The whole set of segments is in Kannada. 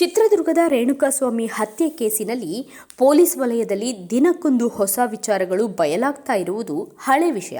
ಚಿತ್ರದುರ್ಗದ ರೇಣುಕಾಸ್ವಾಮಿ ಹತ್ಯೆ ಕೇಸಿನಲ್ಲಿ ಪೊಲೀಸ್ ವಲಯದಲ್ಲಿ ದಿನಕ್ಕೊಂದು ಹೊಸ ವಿಚಾರಗಳು ಬಯಲಾಗ್ತಾ ಇರುವುದು ಹಳೆ ವಿಷಯ.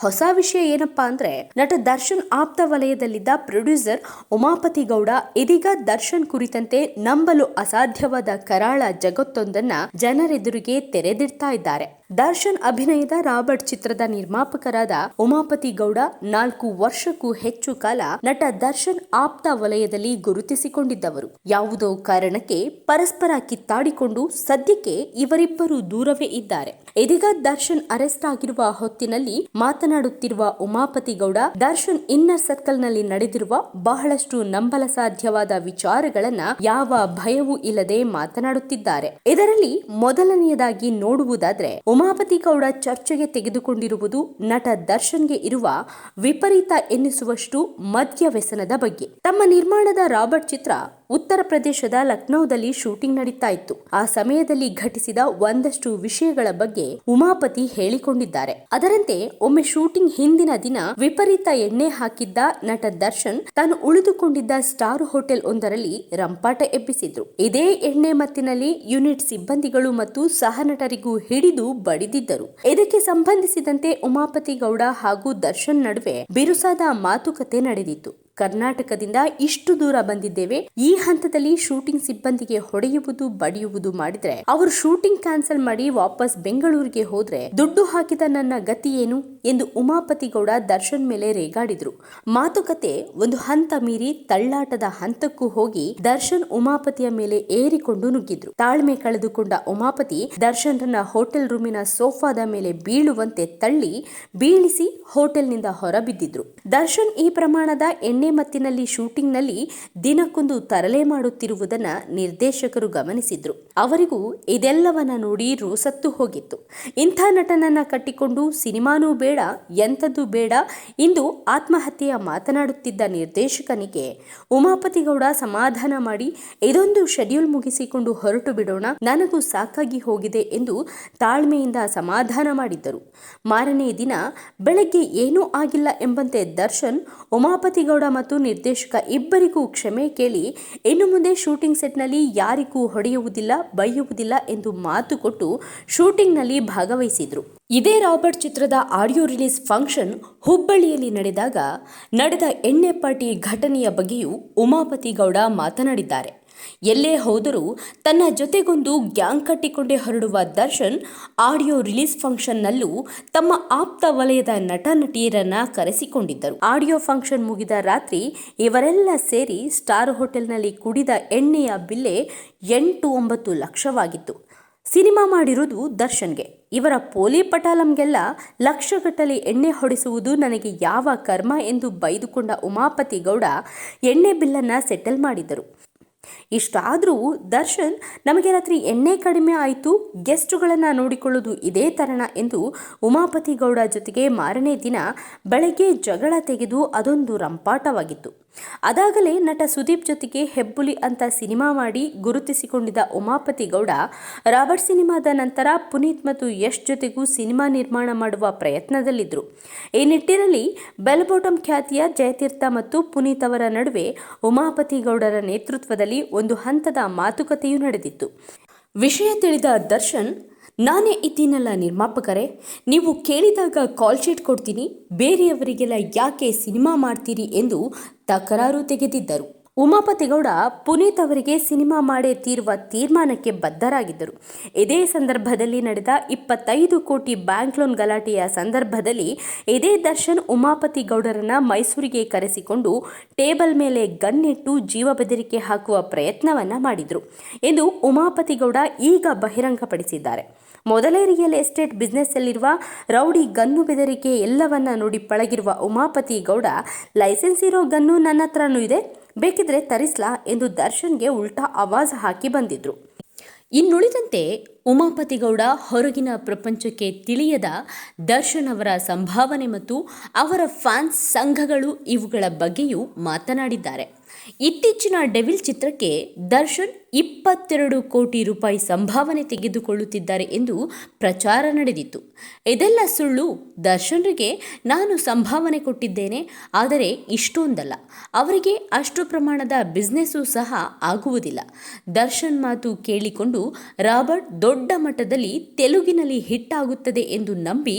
ಹೊಸ ವಿಷಯ ಏನಪ್ಪಾ ಅಂದ್ರೆ, ನಟ ದರ್ಶನ್ ಆಪ್ತ ವಲಯದಲ್ಲಿದ್ದ ಪ್ರೊಡ್ಯೂಸರ್ ಉಮಾಪತಿ ಗೌಡ ಇದೀಗ ದರ್ಶನ್ ಕುರಿತಂತೆ ನಂಬಲು ಅಸಾಧ್ಯವಾದ ಕರಾಳ ಜಗತ್ತೊಂದನ್ನ ಜನರೆದುರಿಗೆ ತೆರೆದಿಡ್ತಾ ಇದ್ದಾರೆ. ದರ್ಶನ್ ಅಭಿನಯದ ರಾಬರ್ಟ್ ಚಿತ್ರದ ನಿರ್ಮಾಪಕರಾದ ಉಮಾಪತಿ ಗೌಡ 4 ವರ್ಷಕ್ಕೂ ಹೆಚ್ಚು ಕಾಲ ನಟ ದರ್ಶನ್ ಆಪ್ತ ವಲಯದಲ್ಲಿ ಗುರುತಿಸಿಕೊಂಡಿದ್ದವರು. ಯಾವುದೋ ಕಾರಣಕ್ಕೆ ಪರಸ್ಪರ ಕಿತ್ತಾಡಿಕೊಂಡು ಸದ್ಯಕ್ಕೆ ಇವರಿಬ್ಬರು ದೂರವೇ ಇದ್ದಾರೆ. ಇದೀಗ ದರ್ಶನ್ ಅರೆಸ್ಟ್ ಆಗಿರುವ ಹೊತ್ತಿನಲ್ಲಿ ಮಾತನಾಡುತ್ತಿರುವ ಉಮಾಪತಿ ಗೌಡ ದರ್ಶನ್ ಇನ್ನರ್ ಸರ್ಕಲ್ ನಲ್ಲಿ ನಡೆದಿರುವ ಬಹಳಷ್ಟು ನಂಬಲ ಸಾಧ್ಯವಾದ ವಿಚಾರಗಳನ್ನ ಯಾವ ಭಯವೂ ಇಲ್ಲದೆ ಮಾತನಾಡುತ್ತಿದ್ದಾರೆ. ಇದರಲ್ಲಿ ಮೊದಲನೆಯದಾಗಿ ನೋಡುವುದಾದ್ರೆ, ಉಮಾಪತಿ ಗೌಡ ಚರ್ಚೆಗೆ ತೆಗೆದುಕೊಂಡಿರುವುದು ನಟ ದರ್ಶನ್ಗೆ ಇರುವ ವಿಪರೀತ ಎನ್ನಿಸುವಷ್ಟು ಮದ್ಯ ವ್ಯಸನದ ಬಗ್ಗೆ. ತಮ್ಮ ನಿರ್ಮಾಣದ ರಾಬರ್ಟ್ ಚಿತ್ರ ಉತ್ತರ ಪ್ರದೇಶದ ಲಕ್ನೋದಲ್ಲಿ ಶೂಟಿಂಗ್ ನಡೀತಾ ಇತ್ತು. ಆ ಸಮಯದಲ್ಲಿ ಘಟಿಸಿದ ಒಂದಷ್ಟು ವಿಷಯಗಳ ಬಗ್ಗೆ ಉಮಾಪತಿ ಹೇಳಿಕೊಂಡಿದ್ದಾರೆ. ಅದರಂತೆ ಒಮ್ಮೆ ಶೂಟಿಂಗ್ ಹಿಂದಿನ ದಿನ ವಿಪರೀತ ಎಣ್ಣೆ ಹಾಕಿದ್ದ ನಟ ದರ್ಶನ್ ತಾನು ಉಳಿದುಕೊಂಡಿದ್ದ ಸ್ಟಾರ್ ಹೋಟೆಲ್ ಒಂದರಲ್ಲಿ ರಂಪಾಟ ಎಬ್ಬಿಸಿದ್ರು. ಇದೇ ಎಣ್ಣೆ ಮತ್ತಿನಲ್ಲಿ ಯೂನಿಟ್ ಸಿಬ್ಬಂದಿಗಳು ಮತ್ತು ಸಹ ನಟರಿಗೂ ಹಿಡಿದು ಬಡಿದಿದ್ದರು. ಇದಕ್ಕೆ ಸಂಬಂಧಿಸಿದಂತೆ ಉಮಾಪತಿ ಗೌಡ ಹಾಗೂ ದರ್ಶನ್ ನಡುವೆ ಬಿರುಸಾದ ಮಾತುಕತೆ ನಡೆದಿತ್ತು. ಕರ್ನಾಟಕದಿಂದ ಇಷ್ಟು ದೂರ ಬಂದಿದ್ದೇವೆ, ಈ ಹಂತದಲ್ಲಿ ಶೂಟಿಂಗ್ ಸಿಬ್ಬಂದಿಗೆ ಹೊಡೆಯುವುದು ಬಡಿಯುವುದು ಮಾಡಿದ್ರೆ ಅವರು ಶೂಟಿಂಗ್ ಕ್ಯಾನ್ಸಲ್ ಮಾಡಿ ವಾಪಸ್ ಬೆಂಗಳೂರಿಗೆ ಹೋದ್ರೆ ದುಡ್ಡು ಹಾಕಿದ ನನ್ನ ಗತಿ ಏನು ಎಂದು ಉಮಾಪತಿ ಗೌಡ ದರ್ಶನ್ ಮೇಲೆ ರೇಗಾಡಿದ್ರು. ಮಾತುಕತೆ ಒಂದು ಹಂತ ಮೀರಿ ತಳ್ಳಾಟದ ಹಂತಕ್ಕೂ ಹೋಗಿ ದರ್ಶನ್ ಉಮಾಪತಿಯ ಮೇಲೆ ಏರಿಕೊಂಡು ನುಗ್ಗಿದ್ರು. ತಾಳ್ಮೆ ಕಳೆದುಕೊಂಡ ಉಮಾಪತಿ ದರ್ಶನ್ರನ್ನ ಹೋಟೆಲ್ ರೂಮಿನ ಸೋಫಾದ ಮೇಲೆ ಬೀಳುವಂತೆ ತಳ್ಳಿ ಬೀಳಿಸಿ ಹೋಟೆಲ್ನಿಂದ ಹೊರಬಿದ್ದಿದ್ರು. ದರ್ಶನ್ ಈ ಪ್ರಮಾಣದ ಎಣ್ಣೆ ಮತ್ತಿನಲ್ಲಿ ಶೂಟಿಂಗ್ ನಲ್ಲಿ ದಿನಕ್ಕೊಂದು ತರಲೆ ಮಾಡುತ್ತಿರುವುದನ್ನ ನಿರ್ದೇಶಕರು ಗಮನಿಸಿದ್ರು. ಅವರಿಗೂ ಇದೆಲ್ಲವನ್ನ ನೋಡಿ ರೋಸತ್ತು ಹೋಗಿತ್ತು. ಇಂಥ ನಟನನ್ನ ಕಟ್ಟಿಕೊಂಡು ಸಿನಿಮಾನೂ ಬೇಡ, ಎಂಥದ್ದು ಬೇಡ ಎಂದು ಆತ್ಮಹತ್ಯೆಯ ಮಾತನಾಡುತ್ತಿದ್ದ ನಿರ್ದೇಶಕನಿಗೆ ಉಮಾಪತಿ ಗೌಡ ಸಮಾಧಾನ ಮಾಡಿ, ಇದೊಂದು ಶೆಡ್ಯೂಲ್ ಮುಗಿಸಿಕೊಂಡು ಹೊರಟು ಬಿಡೋಣ, ನನಗೂ ಸಾಕಾಗಿ ಹೋಗಿದೆ ಎಂದು ತಾಳ್ಮೆಯಿಂದ ಸಮಾಧಾನ ಮಾಡಿದ್ದರು. ಮಾರನೇ ದಿನ ಬೆಳಗ್ಗೆ ಏನೂ ಆಗಿಲ್ಲ ಎಂಬಂತೆ ದರ್ಶನ್ ಉಮಾಪತಿ ಗೌಡ ಮತ್ತು ನಿರ್ದೇಶಕ ಇಬ್ಬರಿಗೂ ಕ್ಷಮೆ ಕೇಳಿ ಇನ್ನು ಮುಂದೆ ಶೂಟಿಂಗ್ ಸೆಟ್ನಲ್ಲಿ ಯಾರಿಗೂ ಹೊಡೆಯುವುದಿಲ್ಲ, ಬೈಯುವುದಿಲ್ಲ ಎಂದು ಮಾತು ಕೊಟ್ಟು ಶೂಟಿಂಗ್ ನಲ್ಲಿ ಭಾಗವಹಿಸಿದ್ರು. ಇದೇ ರಾಬರ್ಟ್ ಚಿತ್ರದ ಆಡಿಯೋ ರಿಲೀಸ್ ಫಂಕ್ಷನ್ ಹುಬ್ಬಳ್ಳಿಯಲ್ಲಿ ನಡೆದ ಎಣ್ಣೆ ಪಾರ್ಟಿ ಘಟನೆಯ ಬಗ್ಗೆಯೂ ಉಮಾಪತಿ ಗೌಡ ಮಾತನಾಡಿದ್ದಾರೆ. ಎಲ್ಲೇ ಹೋದರೂ ತನ್ನ ಜೊತೆಗೊಂದು ಗ್ಯಾಂಗ್ ಕಟ್ಟಿಕೊಂಡೇ ಹೊರಡುವ ದರ್ಶನ್ ಆಡಿಯೋ ರಿಲೀಸ್ ಫಂಕ್ಷನ್ ನಲ್ಲೂ ತಮ್ಮ ಆಪ್ತ ವಲಯದ ನಟ ನಟಿಯರನ್ನ ಕರೆಸಿಕೊಂಡಿದ್ದರು. ಆಡಿಯೋ ಫಂಕ್ಷನ್ ಮುಗಿದ ರಾತ್ರಿ ಇವರೆಲ್ಲ ಸೇರಿ ಸ್ಟಾರ್ ಹೋಟೆಲ್ನಲ್ಲಿ ಕುಡಿದ ಎಣ್ಣೆಯ ಬಿಲ್ಲೆ 8-9 ಲಕ್ಷವಾಗಿತ್ತು. ಸಿನಿಮಾ ಮಾಡಿರುವುದು ದರ್ಶನ್ಗೆ. ಇವರ ಪೋಲಿ ಪಟಾಲಂಗೆಲ್ಲ ಲಕ್ಷಗಟ್ಟಲೆ ಎಣ್ಣೆ ಹೊಡೆಸುವುದು ನನಗೆ ಯಾವ ಕರ್ಮ ಎಂದು ಬೈದುಕೊಂಡ ಉಮಾಪತಿ ಗೌಡ ಎಣ್ಣೆ ಬಿಲ್ಲನ್ನ ಸೆಟಲ್ ಮಾಡಿದರು. ಇಷ್ಟಾದರೂ ದರ್ಶನ್ ನಮಗೆ ರಾತ್ರಿ ಎಣ್ಣೆ ಕಡಿಮೆ ಆಯಿತು, ಗೆಸ್ಟುಗಳನ್ನು ನೋಡಿಕೊಳ್ಳೋದು ಇದೇ ತರಣ ಎಂದು ಉಮಾಪತಿ ಗೌಡ ಜೊತೆಗೆ ಮಾರನೇ ದಿನ ಬೆಳಗ್ಗೆ ಜಗಳ ತೆಗೆದು ಅದೊಂದು ರಂಪಾಟವಾಗಿತ್ತು. ಅದಾಗಲೇ ನಟ ಸುದೀಪ್ ಜೊತೆಗೆ ಹೆಬ್ಬುಲಿ ಅಂತ ಸಿನಿಮಾ ಮಾಡಿ ಗುರುತಿಸಿಕೊಂಡಿದ್ದ ಉಮಾಪತಿ ಗೌಡ ರಾಬರ್ಟ್ ಸಿನಿಮಾದ ನಂತರ ಪುನೀತ್ ಮತ್ತು ಯಶ್ ಜೊತೆಗೂ ಸಿನಿಮಾ ನಿರ್ಮಾಣ ಮಾಡುವ ಪ್ರಯತ್ನದಲ್ಲಿದ್ದರು. ಈ ನಿಟ್ಟಿನಲ್ಲಿ ಬೆಲ್ ಬಾಟಮ್ ಖ್ಯಾತಿಯ ಜಯತೀರ್ಥ ಮತ್ತು ಪುನೀತ್ ಅವರ ನಡುವೆ ಉಮಾಪತಿ ಗೌಡರ ನೇತೃತ್ವದಲ್ಲಿ ಒಂದು ಹಂತದ ಮಾತುಕತೆಯೂ ನಡೆದಿತ್ತು. ವಿಷಯ ತಿಳಿದ ದರ್ಶನ್, ನಾನೇ ಇದ್ದೀನಲ್ಲ ನಿರ್ಮಾಪಕರೇ, ನೀವು ಕೇಳಿದಾಗ ಕಾಲ್ ಶೀಟ್ ಕೊಡ್ತೀನಿ, ಬೇರೆಯವರಿಗೆಲ್ಲ ಯಾಕೆ ಸಿನಿಮಾ ಮಾಡ್ತೀರಿ ಎಂದು ತಕರಾರು ತೆಗೆದಿದ್ದರು. ಉಮಾಪತಿ ಗೌಡ ಪುನೀತ್ ಅವರಿಗೆ ಸಿನಿಮಾ ಮಾಡೇ ತೀರುವ ತೀರ್ಮಾನಕ್ಕೆ ಬದ್ಧರಾಗಿದ್ದರು. ಇದೇ ಸಂದರ್ಭದಲ್ಲಿ ನಡೆದ 25 ಕೋಟಿ ಬ್ಯಾಂಕ್ ಲೋನ್ ಗಲಾಟೆಯ ಸಂದರ್ಭದಲ್ಲಿ ಇದೇ ದರ್ಶನ್ ಉಮಾಪತಿ ಗೌಡರನ್ನ ಮೈಸೂರಿಗೆ ಕರೆಸಿಕೊಂಡು ಟೇಬಲ್ ಮೇಲೆ ಗನ್ನಿಟ್ಟು ಜೀವ ಬೆದರಿಕೆ ಹಾಕುವ ಪ್ರಯತ್ನವನ್ನ ಮಾಡಿದ್ರು ಎಂದು ಉಮಾಪತಿ ಗೌಡ ಈಗ ಬಹಿರಂಗಪಡಿಸಿದ್ದಾರೆ. ಮೊದಲೇ ರಿಯಲ್ ಎಸ್ಟೇಟ್ ಬಿಸ್ನೆಸ್ಸಲ್ಲಿರುವ ರೌಡಿ ಗನ್ನು ಬೆದರಿಕೆ ಎಲ್ಲವನ್ನ ನೋಡಿ ಪಳಗಿರುವ ಉಮಾಪತಿ ಗೌಡ, ಲೈಸೆನ್ಸ್ ಇರೋ ಗನ್ನು ನನ್ನ ಹತ್ರನೂ ಇದೆ, ಬೇಕಿದ್ರೆ ತರಿಸ್ಲಾ ಎಂದು ದರ್ಶನ್ಗೆ ಉಲ್ಟಾ ಆವಾಜ್ ಹಾಕಿ ಬಂದಿದ್ರು. ಇನ್ನುಳಿದಂತೆ ಉಮಾಪತಿ ಗೌಡ ಹೊರಗಿನ ಪ್ರಪಂಚಕ್ಕೆ ತಿಳಿಯದ ದರ್ಶನ್ ಅವರ ಸಂಭಾವನೆ ಮತ್ತು ಅವರ ಫ್ಯಾನ್ಸ್ ಸಂಘಗಳು ಇವುಗಳ ಬಗ್ಗೆಯೂ ಮಾತನಾಡಿದ್ದಾರೆ. ಇತ್ತೀಚಿನ ಡೆವಿಲ್ ಚಿತ್ರಕ್ಕೆ ದರ್ಶನ್ 22 ಕೋಟಿ ರೂಪಾಯಿ ಸಂಭಾವನೆ ತೆಗೆದುಕೊಳ್ಳುತ್ತಿದ್ದಾರೆ ಎಂದು ಪ್ರಚಾರ ನಡೆದಿತ್ತು. ಇದೆಲ್ಲ ಸುಳ್ಳು. ದರ್ಶನ್ರಿಗೆ ನಾನು ಸಂಭಾವನೆ ಕೊಟ್ಟಿದ್ದೇನೆ, ಆದರೆ ಇಷ್ಟೊಂದಲ್ಲ. ಅವರಿಗೆ ಅಷ್ಟು ಪ್ರಮಾಣದ ಬಿಸ್ನೆಸ್ಸು ಸಹ ಆಗುವುದಿಲ್ಲ. ದರ್ಶನ್ ಮಾತು ಕೇಳಿಕೊಂಡು ರಾಬರ್ಟ್ ದೊಡ್ಡ ಮಟ್ಟದಲ್ಲಿ ತೆಲುಗಿನಲ್ಲಿ ಹಿಟ್ ಆಗುತ್ತದೆ ಎಂದು ನಂಬಿ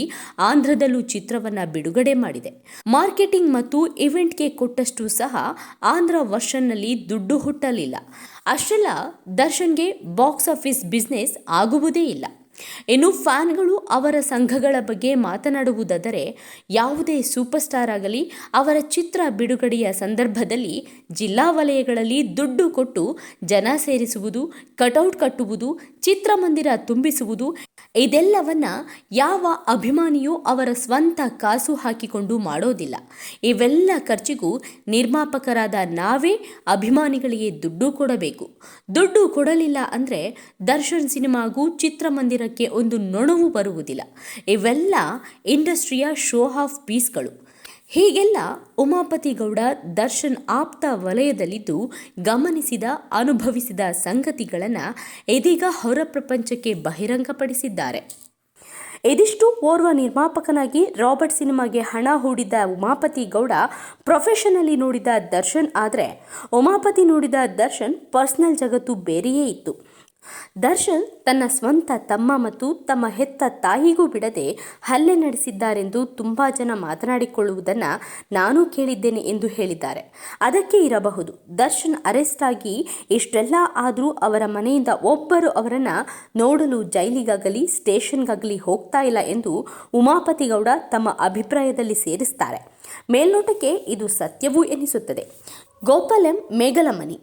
ಆಂಧ್ರದಲ್ಲೂ ಚಿತ್ರವನ್ನು ಬಿಡುಗಡೆ ಮಾಡಿದೆ. ಮಾರ್ಕೆಟಿಂಗ್ ಮತ್ತು ಇವೆಂಟ್ಗೆ ಕೊಟ್ಟಷ್ಟು ಸಹ ಆಂಧ್ರ ವರ್ಷನ್ನಲ್ಲಿ ದುಡ್ಡು ಹುಟ್ಟಲಿಲ್ಲ. ಅಷ್ಟೆಲ್ಲ ದರ್ಶನ್ಗೆ ಬಾಕ್ಸ್ ಆಫೀಸ್ ಬಿಸ್ನೆಸ್ ಆಗುವುದೇ ಇಲ್ಲ. ಇನ್ನು ಫ್ಯಾನ್ಗಳು ಅವರ ಸಂಘಗಳ ಬಗ್ಗೆ ಮಾತನಾಡುವುದಾದರೆ, ಯಾವುದೇ ಸೂಪರ್ ಸ್ಟಾರ್ ಆಗಲಿ ಅವರ ಚಿತ್ರ ಬಿಡುಗಡೆಯ ಸಂದರ್ಭದಲ್ಲಿ ಜಿಲ್ಲಾ ವಲಯಗಳಲ್ಲಿ ದುಡ್ಡು ಕೊಟ್ಟು ಜನ ಸೇರಿಸುವುದು, ಕಟೌಟ್ ಕಟ್ಟುವುದು, ಚಿತ್ರಮಂದಿರ ತುಂಬಿಸುವುದು, ಇದೆಲ್ಲವನ್ನ ಯಾವ ಅಭಿಮಾನಿಯೂ ಅವರ ಸ್ವಂತ ಕಾಸು ಹಾಕಿಕೊಂಡು ಮಾಡೋದಿಲ್ಲ. ಇವೆಲ್ಲ ಖರ್ಚಿಗೂ ನಿರ್ಮಾಪಕರಾದ ನಾವೇ ಅಭಿಮಾನಿಗಳಿಗೆ ದುಡ್ಡು ಕೊಡಬೇಕು. ದುಡ್ಡು ಕೊಡಲಿಲ್ಲ ಅಂದರೆ ದರ್ಶನ್ ಸಿನಿಮಾಗೂ ಚಿತ್ರಮಂದಿರಕ್ಕೆ ಒಂದು ನೊಣವು ಬರುವುದಿಲ್ಲ. ಇವೆಲ್ಲ ಇಂಡಸ್ಟ್ರಿಯ ಶೋ ಆಫ್ ಪೀಸ್ಗಳು. ಹೀಗೆಲ್ಲ ಉಮಾಪತಿ ಗೌಡ ದರ್ಶನ್ ಆಪ್ತ ವಲಯದಲ್ಲಿದ್ದು ಗಮನಿಸಿದ, ಅನುಭವಿಸಿದ ಸಂಗತಿಗಳನ್ನು ಇದೀಗ ಹೊರ ಪ್ರಪಂಚಕ್ಕೆ ಬಹಿರಂಗಪಡಿಸಿದ್ದಾರೆ. ಇದಿಷ್ಟು ಓರ್ವ ನಿರ್ಮಾಪಕನಾಗಿ ರಾಬರ್ಟ್ ಸಿನಿಮಾಗೆ ಹಣ ಹೂಡಿದ್ದ ಉಮಾಪತಿ ಗೌಡ ಪ್ರೊಫೆಷನಲ್ಲಿ ನೋಡಿದ ದರ್ಶನ್. ಆದರೆ ಉಮಾಪತಿ ನೋಡಿದ ದರ್ಶನ್ ಪರ್ಸನಲ್ ಜಗತ್ತು ಬೇರೆಯೇ ಇತ್ತು. ದರ್ಶನ್ ತನ್ನ ಸ್ವಂತ ತಮ್ಮ ಮತ್ತು ತಮ್ಮ ಹೆತ್ತ ತಾಯಿಗೂ ಬಿಡದೆ ಹಲ್ಲೆ ನಡೆಸಿದ್ದಾರೆಂದು ತುಂಬ ಜನ ಮಾತನಾಡಿಕೊಳ್ಳುವುದನ್ನು ನಾನು ಕೇಳಿದ್ದೇನೆ ಎಂದು ಹೇಳಿದ್ದಾರೆ. ಅದಕ್ಕೆ ಇರಬಹುದು, ದರ್ಶನ್ ಅರೆಸ್ಟ್ ಆಗಿ ಇಷ್ಟೆಲ್ಲ ಆದರೂ ಅವರ ಮನೆಯಿಂದ ಒಬ್ಬರು ಅವರನ್ನು ನೋಡಲು ಜೈಲಿಗಾಗಲಿ ಸ್ಟೇಷನ್ಗಾಗಲಿ ಹೋಗ್ತಾ ಇಲ್ಲ ಎಂದು ಉಮಾಪತಿ ಗೌಡ ತಮ್ಮ ಅಭಿಪ್ರಾಯದಲ್ಲಿ ಸೇರಿಸ್ತಾರೆ. ಮೇಲ್ನೋಟಕ್ಕೆ ಇದು ಸತ್ಯವೂ ಎನಿಸುತ್ತದೆ. ಗೋಪಾಲ್ ಎಂ ಮೇಗಲಮನಿ